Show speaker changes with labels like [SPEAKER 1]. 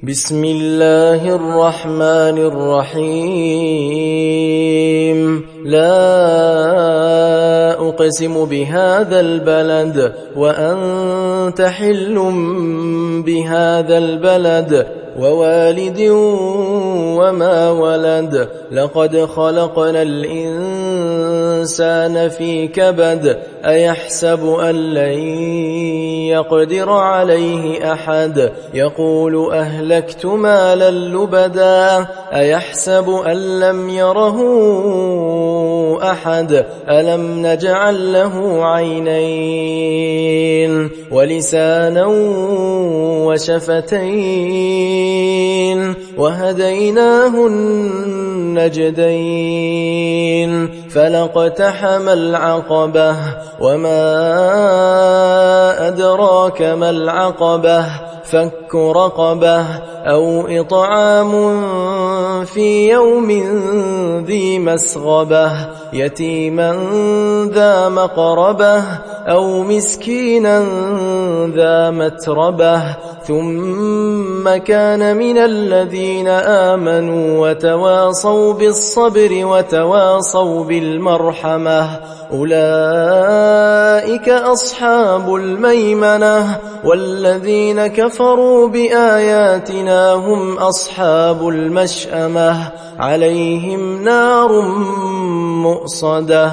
[SPEAKER 1] بسم الله الرحمن الرحيم لا أقسم بهذا البلد وأنت حل بهذا البلد ووالد وما ولد لقد خلقنا الإنسان في كبد أيحسب أن لن يقدر عليه أحد يقول أهلكت مالا لبدا أيحسب أن لم يره أحد ألم نجعل له عينين ولسانا وشفتين وهديناه النجدين فلاقتحم العقبة وما أدراك ما العقبة فك رقبة أو إطعام في يوم ذي مسغبة يتيما ذا مقربة أو مسكينا ذا متربة ثم كان من الذين آمنوا وتواصوا بالصبر وتواصوا بالمرحمة أولئك أصحاب الميمنة والذين كفروا بآياتنا هم أصحاب المشأمة عليهم نار مؤصدة